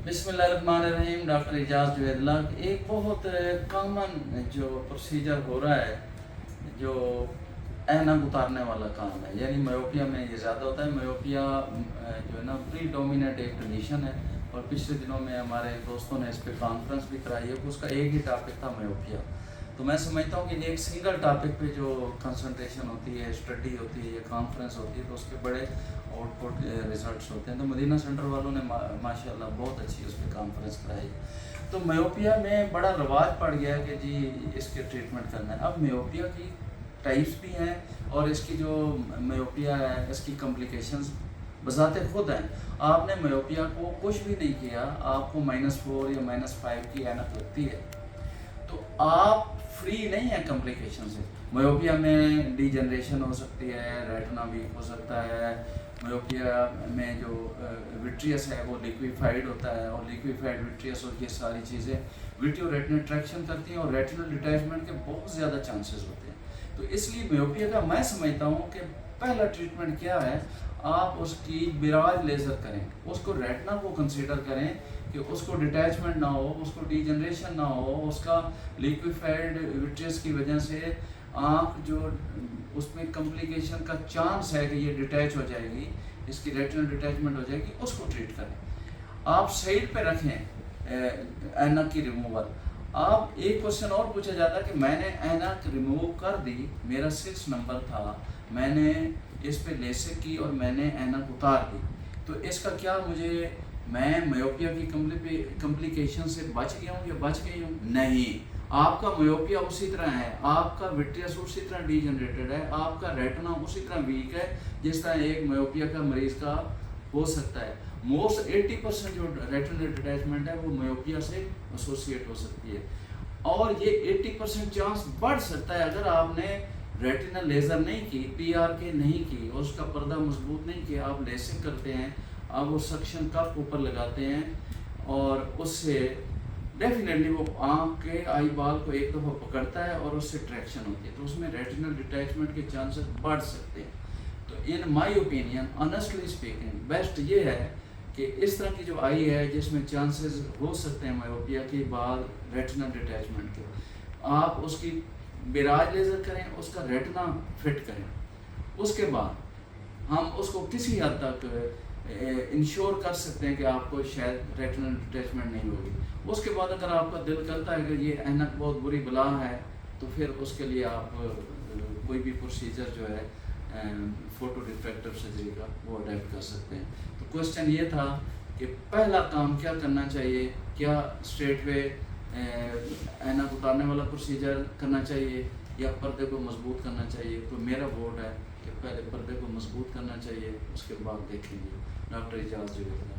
بسم اللہ الرحمن الرحیم۔ ڈاکٹر اعجاز جوید اللہ، ایک بہت کامن جو پروسیجر ہو رہا ہے، جو اینک اتارنے والا کام ہے، یعنی میوپیا میں یہ زیادہ ہوتا ہے۔ میوپیا جو ہے نا پری ڈومیننٹ ایک کنڈیشن ہے، اور پچھلے دنوں میں ہمارے دوستوں نے اس پہ کانفرنس بھی کرائی ہے، اس کا ایک ہی ٹاپک تھا میوپیا۔ تو میں سمجھتا ہوں کہ ایک سنگل ٹاپک پہ جو کنسنٹریشن ہوتی ہے، اسٹڈی ہوتی ہے یا کانفرنس ہوتی ہے، تو اس کے بڑے آؤٹ پٹ ریزلٹس ہوتے ہیں۔ تو مدینہ سینٹر والوں نے ماشاء اللہ بہت اچھی اس پہ کانفرنس کرائی۔ تو میوپیا میں بڑا رواج پڑ گیا کہ جی اس کے ٹریٹمنٹ کرنا ہے۔ اب میوپیا کی ٹائپس بھی ہیں، اور اس کی جو میوپیا ہے اس کی کمپلیکیشنز بذات خود ہیں۔ آپ نے میوپیا کو کچھ بھی نہیں کیا، آپ کو -4 یا -5 کی اینک لگتی ہے، تو آپ فری نہیں ہیں کمپلیکیشن سے۔ میوپیا میں ڈی جنریشن ہو سکتی ہے، ریٹنا ویک ہو سکتا ہے، میوپیا میں جو وٹریس ہے وہ لیکویفائڈ ہوتا ہے، اور لیکویفائڈ وٹریس اور یہ ساری چیزیں ویٹیو ریٹنا ٹریکشن کرتی ہیں، اور ریٹنل ڈیٹیچمنٹ کے بہت زیادہ چانسز ہوتے ہیں۔ تو اس لیے میوپیا کا میں سمجھتا ہوں کہ پہلا ٹریٹمنٹ کیا ہے، آپ اس کی براج لیزر کریں، اس کو ریٹنا کو کنسیڈر کریں کہ اس کو ڈیٹیچمنٹ نہ ہو، اس کو ڈی جنریشن نہ ہو، اس کا لیکویفائڈ وٹریس کی وجہ سے آنکھ جو اس میں کمپلیکیشن کا چانس ہے کہ یہ ڈیٹیچ ہو جائے گی، اس کی ریٹنل ڈیٹیچمنٹ ہو جائے گی، اس کو ٹریٹ کریں۔ آپ سائڈ پہ رکھیں اینک کی ریموول۔ آپ ایک کوشچن اور پوچھا جاتا ہے کہ میں نے اینک ریموو کر دی، میرا 6 نمبر تھا، میں نے اس پہ لیسک کی اور میں نے اینک اتار دی، تو اس کا کیا میں میوپیا کی کمپلیکیشن سے بچ گیا ہوں یا بچ گئی ہوں؟ نہیں، آپ کا میوپیا اسی طرح ہے، آپ کا وٹریس اسی طرح ڈی جنریٹڈ ہے، آپ کا ریٹنا اسی طرح ویک ہے جس طرح ایک میوپیا کا مریض کا ہو سکتا ہے۔ موسٹ 80% جو ریٹنل ڈیٹیچمنٹ ہے وہ میوپیا سے ایسوسیٹ ہو سکتی ہے، اور یہ 80% چانس بڑھ سکتا ہے اگر آپ نے ریٹنل لیزر نہیں کی، PRK نہیں کی، اور اس کا پردہ مضبوط نہیں کیا، آپ لیسنگ کرتے ہیں، آپ وہ سکشن کپ اوپر لگاتے ہیں، اور اس سے ڈیفینیٹلی وہ آنکھ کے آئی بال کو ایک دفعہ پکڑتا ہے اور اس سے ٹریکشن ہوتی ہے، تو اس میں ریٹنل ڈیٹیچمنٹ کے چانسز بڑھ سکتے ہیں۔ تو in my opinion honestly speaking best یہ ہے کہ اس طرح کی جو آئی ہے جس میں چانسز ہو سکتے ہیں میوپیا کے بعد ریٹنل ڈیٹیچمنٹ کے، آپ اس کی براج لیزر کریں، اس کا ریٹنا فٹ کریں، اس کے بعد ہم اس کو کسی حد تک انشور کر سکتے ہیں کہ آپ کو شاید ریٹنل ڈیٹیچمنٹ نہیں ہوگی۔ اس کے بعد اگر آپ کا دل کرتا ہے کہ یہ اینک بہت بری بلا ہے، تو پھر اس کے لیے آپ کوئی بھی پروسیجر جو ہے فوٹو ریفریکٹیو سرجری کا وہ اڈیپٹ کر سکتے ہیں۔ تو کوشچن یہ تھا کہ پہلا کام کیا کرنا چاہیے، کیا اسٹریٹ وے اینک اتارنے والا پروسیجر کرنا چاہیے یا پردے کو مضبوط کرنا چاہیے؟ تو میرا ووٹ ہے کہ پہلے پردے کو مضبوط کرنا چاہیے، اس کے بعد دیکھیں گے۔ ڈاکٹر اعجاز جوید اللہ۔